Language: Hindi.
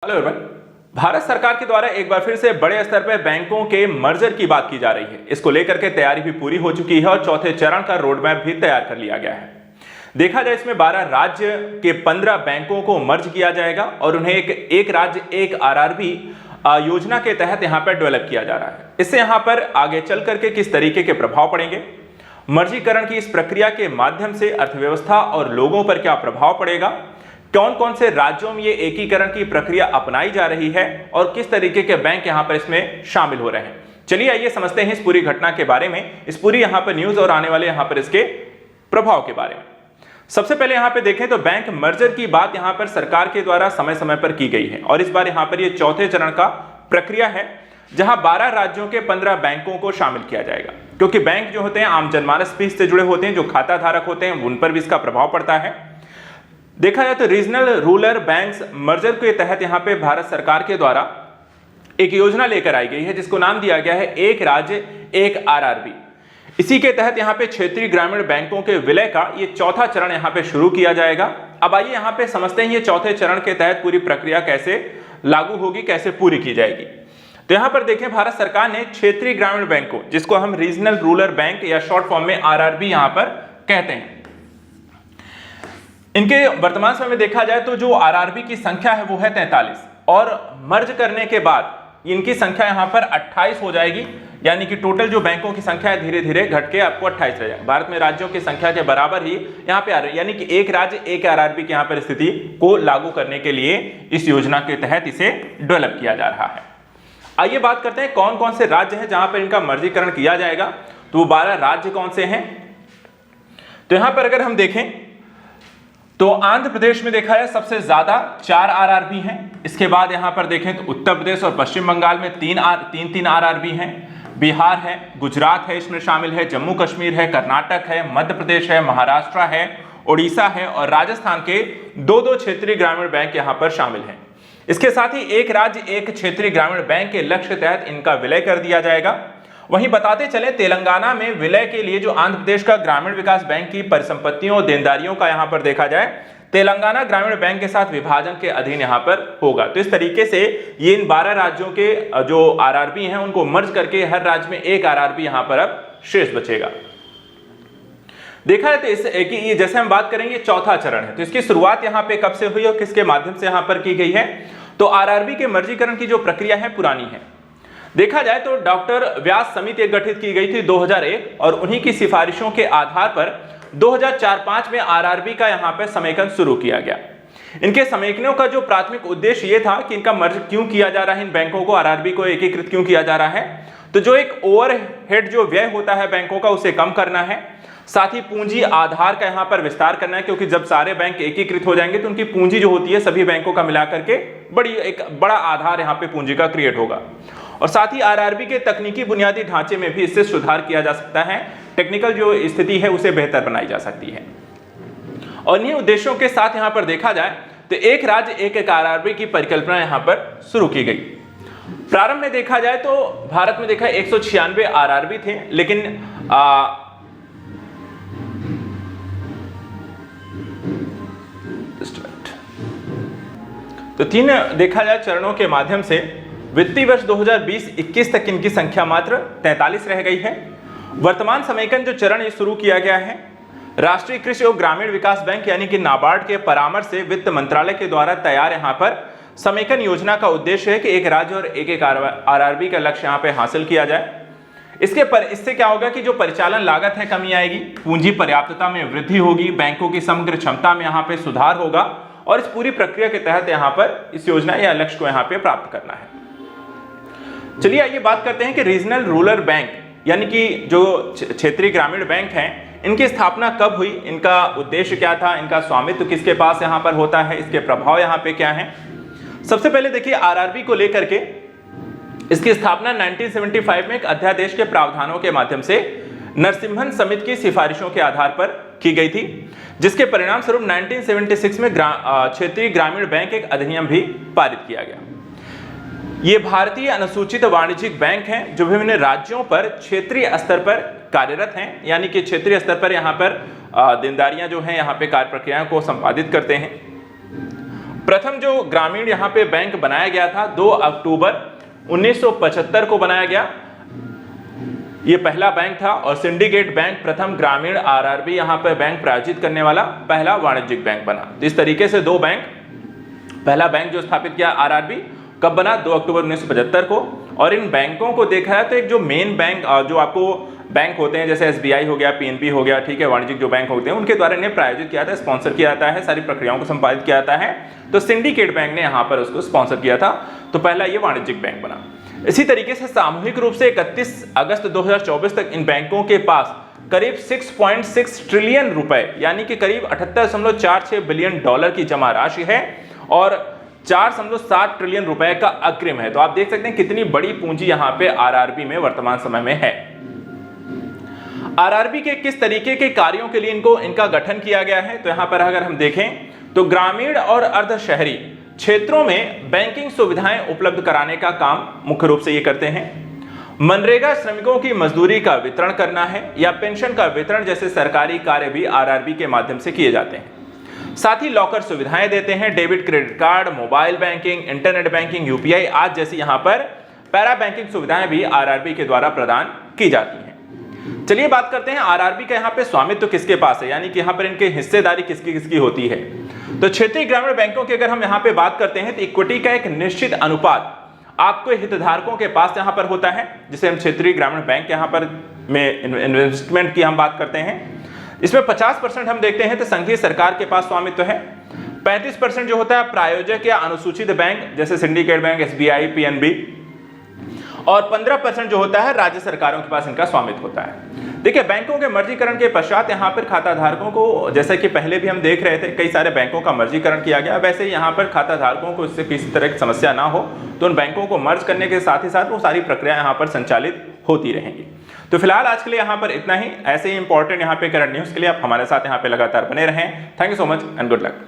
Hello everyone. भारत सरकार के द्वारा एक बार फिर से बड़े स्तर पर बैंकों के मर्जर की बात की जा रही है। इसको लेकर के तैयारी भी पूरी हो चुकी है और चौथे चरण का रोड मैप भी तैयार कर लिया गया है। देखा जाए इसमें 12 राज्य के 15 बैंकों को मर्ज किया जाएगा और उन्हें एक राज्य एक आरआरबी योजना के तहत यहां पर डेवलप किया जा रहा है। इससे यहां पर आगे चल करके किस तरीके के प्रभाव पड़ेंगे, मर्जीकरण की इस प्रक्रिया के माध्यम से अर्थव्यवस्था और लोगों पर क्या प्रभाव पड़ेगा, कौन कौन से राज्यों में ये एकीकरण की प्रक्रिया अपनाई जा रही है और किस तरीके के बैंक यहां पर इसमें शामिल हो रहे हैं। चलिए आइए समझते हैं इस पूरी घटना के बारे में, इस पूरी यहां पर न्यूज और आने वाले यहां पर इसके प्रभाव के बारे में। सबसे पहले यहां पे देखें तो बैंक मर्जर की बात यहां पर सरकार के द्वारा समय समय पर की गई है और इस बार यहां पर ये चौथे चरण का प्रक्रिया है जहां 12 राज्यों के 15 बैंकों को शामिल किया जाएगा। क्योंकि बैंक जो होते हैं आम जनमानस भी इससे जुड़े होते हैं, जो खाता धारक होते हैं उन पर भी इसका प्रभाव पड़ता है। देखा जाए तो रीजनल रूरल बैंक्स मर्जर के तहत यहां पे भारत सरकार के द्वारा एक योजना लेकर आई गई है जिसको नाम दिया गया है एक राज्य एक आरआरबी। इसी के तहत यहां पे क्षेत्रीय ग्रामीण बैंकों के विलय का ये चौथा चरण यहां पे शुरू किया जाएगा। अब आइए यहां पे समझते हैं ये चौथे चरण के तहत पूरी प्रक्रिया कैसे लागू होगी, कैसे पूरी की जाएगी। तो यहां पर देखें भारत सरकार ने क्षेत्रीय ग्रामीण बैंकों, जिसको हम रीजनल रूरल बैंक या शॉर्ट फॉर्म में आरआरबी यहां पर कहते हैं, इनके वर्तमान समय में देखा जाए तो जो आरआरबी की संख्या है वो है 43 और मर्ज करने के बाद इनकी संख्या यहां पर 28 हो जाएगी। यानी कि टोटल जो बैंकों की संख्या है धीरे धीरे घट के आपको 28 रह जाएगा। भारत में राज्यों की संख्या के बराबर ही यहां पे आ रही है, यानी कि एक राज्य एक आरआरबी की यहां पर स्थिति को लागू करने के लिए इस योजना के तहत इसे डेवलप किया जा रहा है। आइए बात करते हैं कौन कौन से राज्य हैं जहां पर इनका मर्जीकरण किया जाएगा। तो वो 12 राज्य कौन से हैं। तो यहां पर अगर हम देखें तो आंध्र प्रदेश में देखा जाए सबसे ज्यादा 4 आरआरबी हैं। इसके बाद यहां पर देखें तो उत्तर प्रदेश और पश्चिम बंगाल में तीन आरआरबी हैं। बिहार है, गुजरात है, इसमें शामिल है, जम्मू कश्मीर है, कर्नाटक है, मध्य प्रदेश है, महाराष्ट्र है, उड़ीसा है और राजस्थान के 2 क्षेत्रीय ग्रामीण बैंक यहां पर शामिल हैं। इसके साथ ही एक राज्य एक क्षेत्रीय ग्रामीण बैंक के लक्ष्य के तहत इनका विलय कर दिया जाएगा। वहीं बताते चले तेलंगाना में विलय के लिए जो आंध्र प्रदेश का ग्रामीण विकास बैंक की परिसंपत्तियों और देनदारियों का यहां पर देखा जाए तेलंगाना ग्रामीण बैंक के साथ विभाजन के अधीन यहां पर होगा। तो इस तरीके से ये इन 12 राज्यों के जो आरआरबी हैं उनको मर्ज करके हर राज्य में एक आरआरबी यहां पर अब शेष बचेगा। देखा जाए तो ये जैसे हम बात करेंगे चौथा चरण है, तो इसकी शुरुआत यहां पे कब से हुई और किसके माध्यम से यहां पर की गई है। तो आरआरबी के मर्जीकरण की जो प्रक्रिया है पुरानी है। देखा जाए तो डॉक्टर व्यास समिति गठित की गई थी 2001 और उन्हीं की सिफारिशों के आधार पर 2004-05 में आरआरबी का यहां पर समेकन शुरू किया गया। इनके समेकनों का जो प्राथमिक उद्देश्य यह था कि इनका मर्ज क्यों किया जा रहा है, इन बैंकों को आरआरबी को एकीकृत क्यों किया जा रहा है। तो जो एक ओवरहेड जो व्यय होता है बैंकों का उसे कम करना है, साथ ही पूंजी आधार का यहां पर विस्तार करना है, क्योंकि जब सारे बैंक एकीकृत हो जाएंगे तो उनकी पूंजी जो होती है सभी बैंकों का मिलाकर के एक बड़ा आधार यहां पे पूंजी का क्रिएट होगा। और साथ ही आरआरबी के तकनीकी बुनियादी ढांचे में भी इससे सुधार किया जा सकता है, टेक्निकल जो स्थिति है उसे बेहतर बनाई जा सकती है। और इन्हीं उद्देश्यों के साथ यहां पर देखा जाए तो एक राज्य एक आरआरबी की परिकल्पना यहां पर शुरू की गई। प्रारंभ में देखा जाए तो भारत में देखा 196 आरआरबी थे, लेकिन तो 3 देखा जाए चरणों के माध्यम से वित्तीय वर्ष 2020-21 तक इनकी संख्या मात्र 43 रह गई है। वर्तमान समेकन जो चरण ये शुरू किया गया है राष्ट्रीय कृषि और ग्रामीण विकास बैंक यानी कि नाबार्ड के परामर्श से वित्त मंत्रालय के द्वारा तैयार यहां पर समेकन योजना का उद्देश्य है कि एक राज्य और एक आरआरबी का लक्ष्य यहां पे हासिल किया जाए। इससे क्या होगा कि जो परिचालन लागत है कमी आएगी, पूंजी पर्याप्तता में वृद्धि होगी, बैंकों की समग्र क्षमता में यहां पे सुधार होगा और इस पूरी प्रक्रिया के तहत यहां पर इस योजना या लक्ष्य को यहां पे प्राप्त करना है। चलिए आइए बात करते हैं कि रीजनल रूरल बैंक यानी कि जो क्षेत्रीय ग्रामीण बैंक हैं इनकी स्थापना कब हुई, इनका उद्देश्य क्या था, इनका स्वामित्व किसके पास यहां पर होता है, इसके प्रभाव यहां पे क्या हैं। सबसे पहले देखिए आरआरबी को लेकर के इसकी स्थापना 1975 में एक अध्यादेश के प्रावधानों के माध्यम से नरसिम्हन समिति की सिफारिशों के आधार पर की गई थी, जिसके परिणाम स्वरूप 1976 में क्षेत्रीय ग्रामीण बैंक एक अधिनियम भी पारित किया गया। ये भारतीय अनुसूचित वाणिज्यिक बैंक हैं जो विभिन्न राज्यों पर क्षेत्रीय स्तर पर कार्यरत हैं, यानी कि क्षेत्रीय स्तर पर यहाँ पर देनदारियां जो हैं यहाँ पे कार्य प्रक्रियाओं को संपादित करते हैं। प्रथम जो ग्रामीण यहाँ पे बैंक बनाया गया था 2 अक्टूबर 1975 को बनाया गया, ये पहला बैंक था। और सिंडिकेट बैंक प्रथम ग्रामीण आरआरबी यहाँ पर बैंक प्रायोजित करने वाला पहला वाणिज्यिक बैंक बना। इस तरीके से 2 बैंक, पहला बैंक जो स्थापित किया आरआरबी कब बना, 2 अक्टूबर 1975 को। और इन बैंकों को देखा है तो एक जो मेन बैंक जो आपको बैंक होते हैं जैसे एसबीआई हो गया, पीएनबी हो गया, ठीक है, वाणिज्यिक जो बैंक होते हैं उनके द्वारा इन्हें प्रायोजित किया था, स्पॉन्सर किया जाता है, सारी प्रक्रियाओं को संपादित किया जाता है। तो सिंडिकेट बैंक ने यहाँ पर उसको स्पॉन्सर किया था, तो पहला ये वाणिज्यिक बैंक बना। इसी तरीके से सामूहिक रूप से 31 अगस्त 2024 तक इन बैंकों के पास करीब 6.6 ट्रिलियन रुपए यानी कि करीब 78.46 बिलियन डॉलर की जमा राशि है और 4.7 ट्रिलियन रुपए का अग्रिम है। तो आप देख सकते हैं कितनी बड़ी पूंजी यहां पे आरआरबी में वर्तमान समय में है। आरआरबी के किस तरीके के कार्यों के लिए इनका गठन किया गया है, तो यहां पर अगर हम देखें तो ग्रामीण और अर्ध शहरी क्षेत्रों में बैंकिंग सुविधाएं उपलब्ध कराने का काम मुख्य रूप से ये करते हैं। मनरेगा श्रमिकों की मजदूरी का वितरण करना है या पेंशन का वितरण जैसे सरकारी कार्य भी आरआरबी के माध्यम से किए जाते हैं। साथ ही लॉकर सुविधाएं देते हैं, debit credit card, mobile banking, internet banking, UPI आज जैसी यहां पर पैरा बैंकिंग सुविधाएं भी आरआरबी के द्वारा प्रदान की जाती हैं। चलिए बात करते हैं आरआरबी का यहाँ पे स्वामित्व किसके पास है, यानी कि यहाँ पर इनके हिस्सेदारी किसकी किसकी होती है। तो क्षेत्रीय ग्रामीण बैंकों की अगर हम यहाँ पे बात करते हैं तो इक्विटी का एक निश्चित अनुपात आपको हितधारकों के पास यहाँ पर होता है, जिसे हम क्षेत्रीय ग्रामीण बैंक यहाँ पर में इन्वेस्टमेंट की हम बात करते हैं। इसमें 50% हम देखते हैं तो संघीय सरकार के पास स्वामित्व है, 35% जो होता है प्रायोजक या अनुसूचित बैंक जैसे सिंडिकेट बैंक, एसबीआई, पीएनबी, और 15% जो होता है राज्य सरकारों के पास इनका स्वामित्व होता है। देखिए बैंकों के मर्जीकरण के पश्चात यहाँ पर खाता धारकों को, जैसे कि पहले भी हम देख रहे थे कई सारे बैंकों का मर्जीकरण किया गया, वैसे ही यहाँ पर खाता धारकों को इससे किसी तरह की समस्या ना हो तो उन बैंकों को मर्ज करने के साथ ही साथ वो सारी प्रक्रिया यहाँ पर संचालित होती रहेंगी। तो फिलहाल आज के लिए यहाँ पर इतना ही। ऐसे ही इंपॉर्टेंट यहाँ पे करंट न्यूज के लिए आप हमारे साथ यहाँ पे लगातार बने रहें। Thank you so much and good luck.